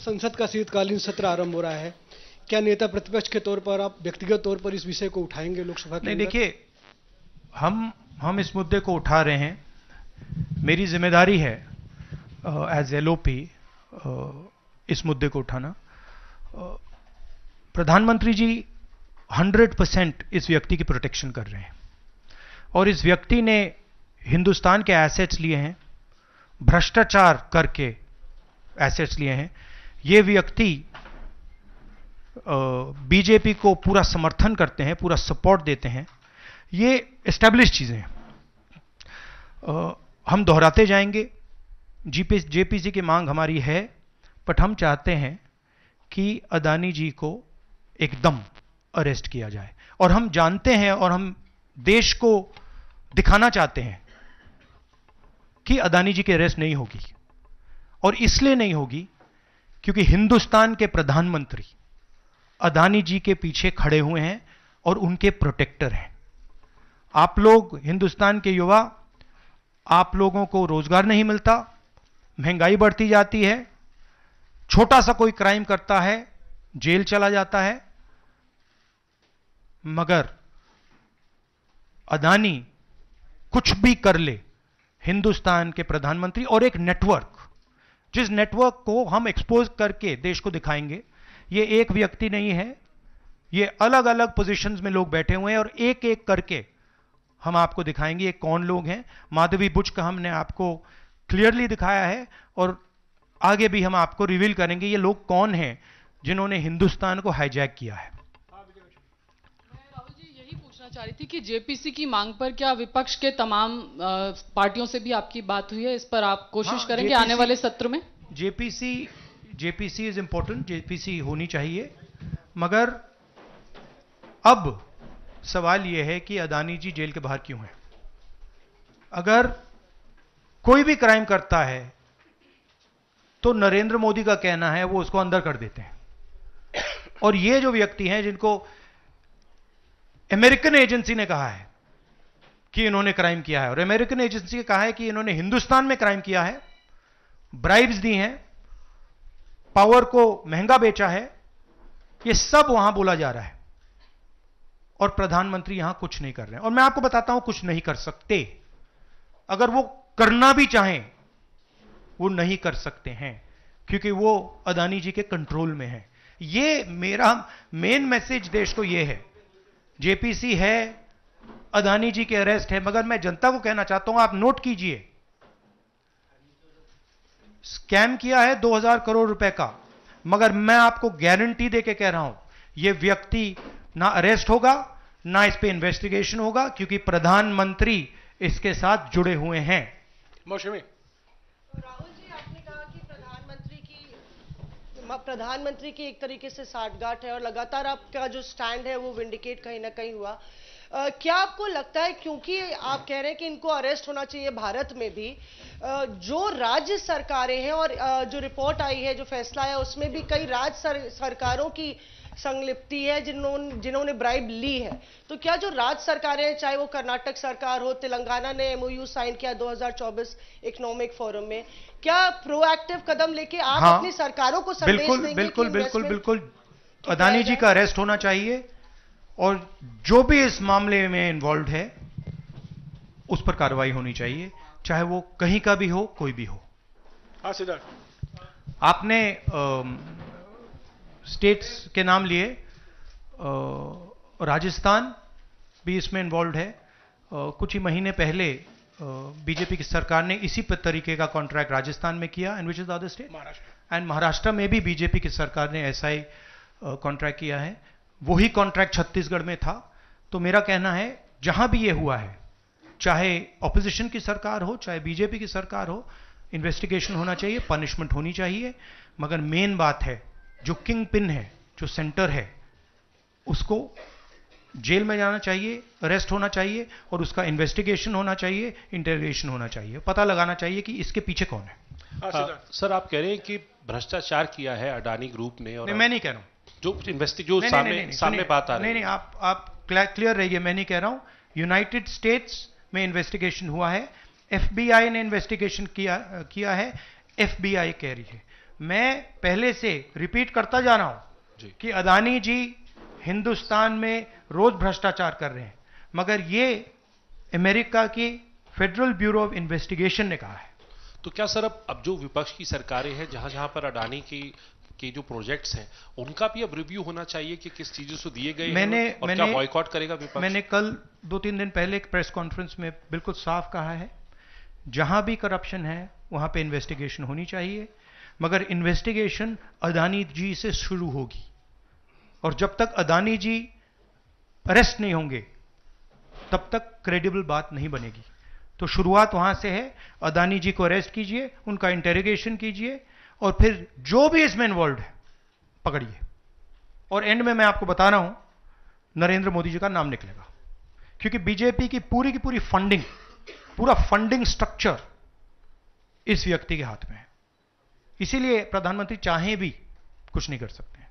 संसद का शीतकालीन सत्र आरंभ हो रहा है, क्या नेता प्रतिपक्ष के तौर पर आप व्यक्तिगत तौर पर इस विषय को उठाएंगे लोकसभा के नहीं, अंदर? देखिए, हम इस मुद्दे को उठा रहे हैं। मेरी जिम्मेदारी है एज एलओपी इस मुद्दे को उठाना। प्रधानमंत्री जी 100% इस व्यक्ति की प्रोटेक्शन कर रहे हैं और इस व्यक्ति ने हिंदुस्तान के एसेट्स लिए हैं, भ्रष्टाचार करके एसेट्स लिए हैं। ये व्यक्ति बीजेपी को पूरा समर्थन करते हैं, पूरा सपोर्ट देते हैं। ये एस्टैब्लिश चीजें हैं, हम दोहराते जाएंगे। जेपीसी की मांग हमारी है, बट हम चाहते हैं कि अदानी जी को एकदम अरेस्ट किया जाए। और हम जानते हैं और हम देश को दिखाना चाहते हैं कि अदानी जी की अरेस्ट नहीं होगी, और इसलिए नहीं होगी क्योंकि हिंदुस्तान के प्रधानमंत्री अदानी जी के पीछे खड़े हुए हैं और उनके प्रोटेक्टर हैं। आप लोग हिंदुस्तान के युवा, आप लोगों को रोजगार नहीं मिलता, महंगाई बढ़ती जाती है, छोटा सा कोई क्राइम करता है जेल चला जाता है, मगर अदानी कुछ भी कर ले, हिंदुस्तान के प्रधानमंत्री और एक नेटवर्क, जिस नेटवर्क को हम एक्सपोज करके देश को दिखाएंगे। ये एक व्यक्ति नहीं है, ये अलग अलग पोजीशंस में लोग बैठे हुए हैं और एक एक करके हम आपको दिखाएंगे ये कौन लोग हैं। माधवी बुच का हमने आपको क्लियरली दिखाया है और आगे भी हम आपको रिवील करेंगे ये लोग कौन हैं जिन्होंने हिंदुस्तान को हाईजैक किया है। राहुल जी, यही पूछना चाह रही थी कि जेपीसी की मांग पर क्या विपक्ष के तमाम पार्टियों से भी आपकी बात हुई है? इस पर आप कोशिश करेंगे आने वाले सत्र में? जेपीसी इज इंपॉर्टेंट, जेपीसी होनी चाहिए, मगर अब सवाल यह है कि अदानी जी जेल के बाहर क्यों हैं? अगर कोई भी क्राइम करता है तो नरेंद्र मोदी का कहना है वो उसको अंदर कर देते हैं, और ये जो व्यक्ति हैं जिनको अमेरिकन एजेंसी ने कहा है कि इन्होंने क्राइम किया है, और अमेरिकन एजेंसी ने कहा है कि इन्होंने हिंदुस्तान में क्राइम किया है, ब्राइब्स दी हैं, पावर को महंगा बेचा है, ये सब वहां बोला जा रहा है और प्रधानमंत्री यहां कुछ नहीं कर रहे हैं। और मैं आपको बताता हूं कुछ नहीं कर सकते। अगर वो करना भी चाहें वो नहीं कर सकते हैं क्योंकि वो अदानी जी के कंट्रोल में है। ये मेरा मेन मैसेज देश को ये है, जेपीसी है, अदानी जी के अरेस्ट है, मगर मैं जनता को कहना चाहता हूं, आप नोट कीजिए, स्कैम किया है 2000 करोड़ रुपए का, मगर मैं आपको गारंटी देके कह रहा हूं यह व्यक्ति ना अरेस्ट होगा, ना इस पे इन्वेस्टिगेशन होगा, क्योंकि प्रधानमंत्री इसके साथ जुड़े हुए हैं। मौसमी राहुल जी, आपने कहा कि प्रधानमंत्री की एक तरीके से साठगांठ है और लगातार आपका जो स्टैंड है वो विंडिकेट कहीं ना कहीं हुआ। क्या आपको लगता है, क्योंकि आप कह रहे हैं कि इनको अरेस्ट होना चाहिए भारत में भी, जो राज्य सरकारें हैं और जो रिपोर्ट आई है, जो फैसला है, उसमें भी कई राज्य सरकारों की संलिप्ति है जिन्होंने ब्राइब ली है, तो क्या जो राज्य सरकारें हैं, चाहे वो कर्नाटक सरकार हो, तेलंगाना ने एमओयू साइन किया 2024 इकोनॉमिक फोरम में, क्या प्रोएक्टिव कदम लेके आप अपनी सरकारों को संदेश देंगे? बिल्कुल अदानी जी का अरेस्ट होना चाहिए और जो भी इस मामले में इन्वॉल्व है उस पर कार्रवाई होनी चाहिए, चाहे वो कहीं का भी हो, कोई भी हो। हाँ सिद्धार्थ, आपने स्टेट्स के नाम लिए, राजस्थान भी इसमें इन्वॉल्व है। कुछ ही महीने पहले बीजेपी की सरकार ने इसी तरीके का कॉन्ट्रैक्ट राजस्थान में किया, and which is the other state, and Maharashtra में भी बीजेपी की सरकार ने ऐसा ही कॉन्ट्रैक्ट किया है। वही कॉन्ट्रैक्ट छत्तीसगढ़ में था। तो मेरा कहना है जहां भी ये हुआ है, चाहे ऑपोजिशन की सरकार हो, चाहे बीजेपी की सरकार हो, इन्वेस्टिगेशन होना चाहिए, पनिशमेंट होनी चाहिए, मगर मेन बात है जो किंग पिन है, जो सेंटर है, उसको जेल में जाना चाहिए, अरेस्ट होना चाहिए और उसका इन्वेस्टिगेशन होना चाहिए, इंटरोगेशन होना चाहिए, पता लगाना चाहिए कि इसके पीछे कौन है। सर, आप कह रहे हैं कि भ्रष्टाचार किया है अडानी ग्रुप ने, और मैं नहीं कह रहा हूं, जो सामने बात आ रही है। नहीं, आप क्लियर रहिए, मैं नहीं कह रहा हूं। यूनाइटेड स्टेट्स में इन्वेस्टिगेशन हुआ है, एफबीआई ने इन्वेस्टिगेशन किया है, एफबीआई कह रही है। मैं पहले से रिपीट करता जा रहा हूं कि अदानी जी हिंदुस्तान में रोज भ्रष्टाचार कर रहे हैं, मगर ये अमेरिका की फेडरल ब्यूरो ऑफ इन्वेस्टिगेशन ने कहा है। तो क्या सर अब जो विपक्ष की सरकारें हैं, जहां जहां पर अडानी के जो प्रोजेक्ट्स हैं, उनका भी अब रिव्यू होना चाहिए कि किस चीजों से दिए गए हैं और क्या बॉयकॉट करेगा विपक्ष? मैंने कल 2-3 दिन पहले एक प्रेस कॉन्फ्रेंस में बिल्कुल साफ कहा है, जहां भी करप्शन है वहां पे इन्वेस्टिगेशन होनी चाहिए, मगर इन्वेस्टिगेशन अदानी जी से शुरू होगी, और जब तक अदानी जी अरेस्ट नहीं होंगे तब तक क्रेडिबल बात नहीं बनेगी। तो शुरुआत वहां से है, अदानी जी को अरेस्ट कीजिए, उनका इंटेरोगेशन कीजिए, और फिर जो भी इसमें इन्वॉल्व है पकड़िए, और एंड में मैं आपको बता रहा हूं नरेंद्र मोदी जी का नाम निकलेगा, क्योंकि बीजेपी की पूरी फंडिंग, पूरा फंडिंग स्ट्रक्चर इस व्यक्ति के हाथ में है। इसीलिए प्रधानमंत्री चाहे भी कुछ नहीं कर सकते हैं।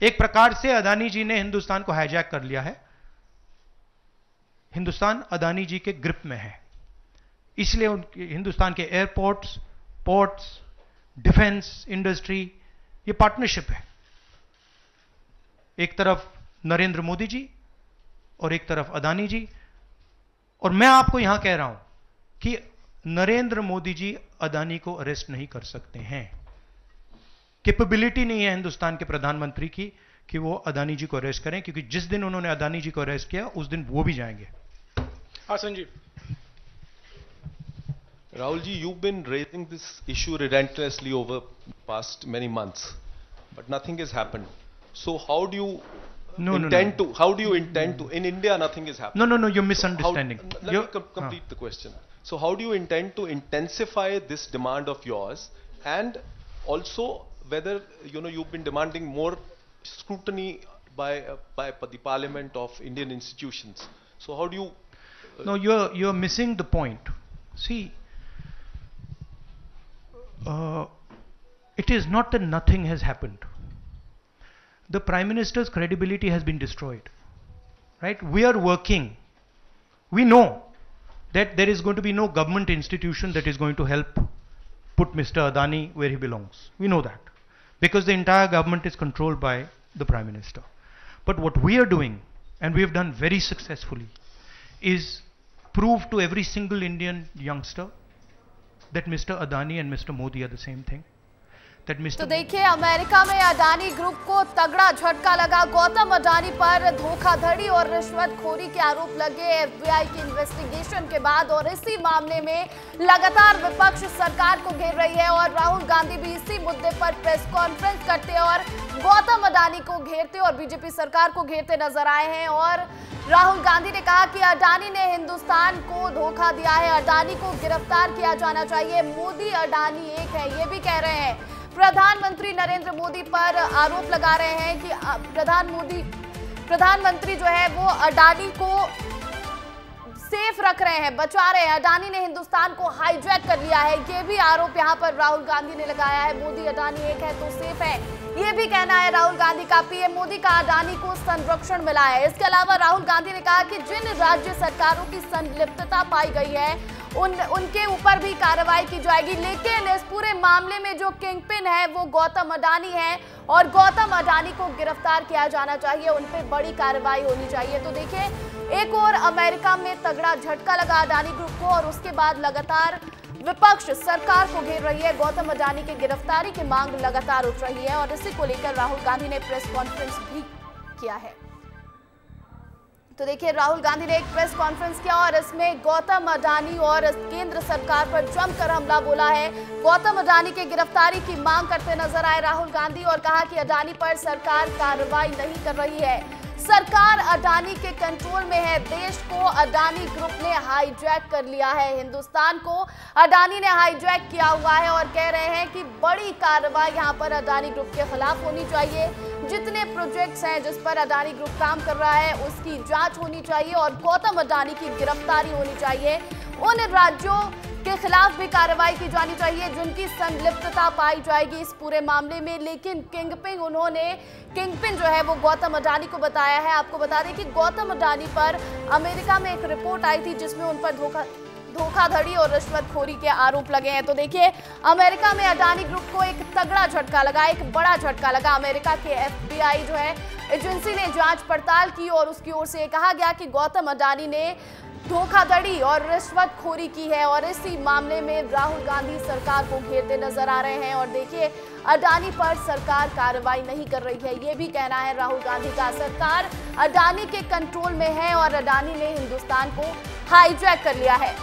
एक प्रकार से अदानी जी ने हिंदुस्तान को हाईजैक कर लिया है, हिंदुस्तान अदानी जी के ग्रिप में है, इसलिए उनके हिंदुस्तान के एयरपोर्ट्स, पोर्ट्स, डिफेंस इंडस्ट्री, ये पार्टनरशिप है। एक तरफ नरेंद्र मोदी जी और एक तरफ अदानी जी, और मैं आपको यहां कह रहा हूं कि नरेंद्र मोदी जी अदानी को अरेस्ट नहीं कर सकते हैं। कैपेबिलिटी नहीं है हिंदुस्तान के प्रधानमंत्री की कि वो अदानी जी को अरेस्ट करें, क्योंकि जिस दिन उन्होंने अदानी जी को अरेस्ट किया उस दिन वो भी जाएंगे। हाँ Sanjeev. Rahul ji, you've been raising this issue relentlessly over past many months, but nothing has happened. So how do you intend to? How do you intend to? In India, nothing is happening. No, you're misunderstanding. Let me complete the question. So how do you intend to intensify this demand of yours, and also whether you've been demanding more scrutiny by the Parliament of Indian institutions? So how do you? No, you're missing the point. See. It is not that nothing has happened. The Prime Minister's credibility has been destroyed. Right? We are working. We know that there is going to be no government institution that is going to help put Mr. Adani where he belongs. We know that. Because the entire government is controlled by the Prime Minister. But what we are doing, and we have done very successfully, is prove to every single Indian youngster that Mr. Adani and Mr. Modi are the same thing. That Mr. तो देखिए, America में Adani group को तगड़ा झटका लगा। गौतम अडानी पर धोखाधड़ी और रिश्वतखोरी के आरोप लगे एफबीआई की इन्वेस्टिगेशन के बाद, और इसी मामले में लगातार विपक्ष सरकार को घेर रही है, और राहुल गांधी भी इसी मुद्दे पर प्रेस कॉन्फ्रेंस करते और गौतम अडानी को घेरते और बीजेपी सरकार को घेरते नजर आए हैं। और राहुल गांधी ने कहा कि अडानी ने हिंदुस्तान को धोखा दिया है, अडानी को गिरफ्तार किया जाना चाहिए, मोदी अडानी एक है, ये भी कह रहे हैं। प्रधानमंत्री नरेंद्र मोदी पर आरोप लगा रहे हैं कि प्रधानमंत्री जो है वो अडानी को सेफ रख रहे हैं, बचा रहे हैं, अडानी ने हिंदुस्तान को हाईजैक कर लिया है, ये भी आरोप यहां पर राहुल गांधी ने लगाया है। मोदी अडानी एक है तो सेफ है, ये भी कहना है राहुल गांधी का। पीएम मोदी का अडानी को संरक्षण मिला है। इसके अलावा राहुल गांधी ने कहा कि जिन राज्य सरकारों की संलिप्तता पाई गई है उनके ऊपर भी कार्रवाई की जाएगी, लेकिन इस पूरे मामले में जो किंगपिन है वो गौतम अडानी है, और गौतम अडानी को गिरफ्तार किया जाना चाहिए, उन पर बड़ी कार्रवाई होनी चाहिए। तो देखिए, एक और अमेरिका में तगड़ा झटका लगा अडानी ग्रुप को, और उसके बाद लगातार विपक्ष सरकार को घेर रही है। गौतम अडानी की गिरफ्तारी की मांग लगातार उठ रही है, और इसी को लेकर राहुल गांधी ने प्रेस कॉन्फ्रेंस भी किया है। तो देखिए, राहुल गांधी ने एक प्रेस कॉन्फ्रेंस किया और इसमें गौतम अडानी और केंद्र सरकार पर जमकर हमला बोला है। गौतम अडानी की गिरफ्तारी की मांग करते नजर आए राहुल गांधी, और कहा कि अडानी पर सरकार कार्रवाई नहीं कर रही है, सरकार अडानी के कंट्रोल में है, देश को अडानी ग्रुप ने हाईजैक कर लिया है, हिंदुस्तान को अडानी ने हाईजैक किया हुआ है, और कह रहे हैं कि बड़ी कार्रवाई यहां पर अडानी ग्रुप के खिलाफ होनी चाहिए। जितने प्रोजेक्ट्स हैं जिस पर अडानी ग्रुप काम कर रहा है उसकी जांच होनी चाहिए, और गौतम अडानी की गिरफ्तारी होनी चाहिए। उन राज्यों के खिलाफ भी कार्रवाई की जानी चाहिए जिनकी संलिप्तता पाई जाएगी इस पूरे मामले में। लेकिन किंगपिन जो है वो गौतम अडानी को बताया है। आपको बता दें कि गौतम अडानी पर अमेरिका में एक रिपोर्ट आई थी जिसमें उन पर धोखा, धोखाधड़ी और रिश्वतखोरी के आरोप लगे हैं। तो देखिए, अमेरिका में अडानी ग्रुप को एक तगड़ा झटका लगा, एक बड़ा झटका लगा। अमेरिका के FBI जो है एजेंसी ने जांच पड़ताल की और उसकी ओर से कहा गया कि गौतम अडानी ने धोखाधड़ी और रिश्वतखोरी की है और इसी मामले में राहुल गांधी सरकार को घेरते नजर आ रहे हैं। और देखिए, अडानी पर सरकार कार्रवाई नहीं कर रही है, ये भी कहना है राहुल गांधी का। सरकार अडानी के कंट्रोल में है और अडानी ने हिंदुस्तान को हाईजैक कर लिया है।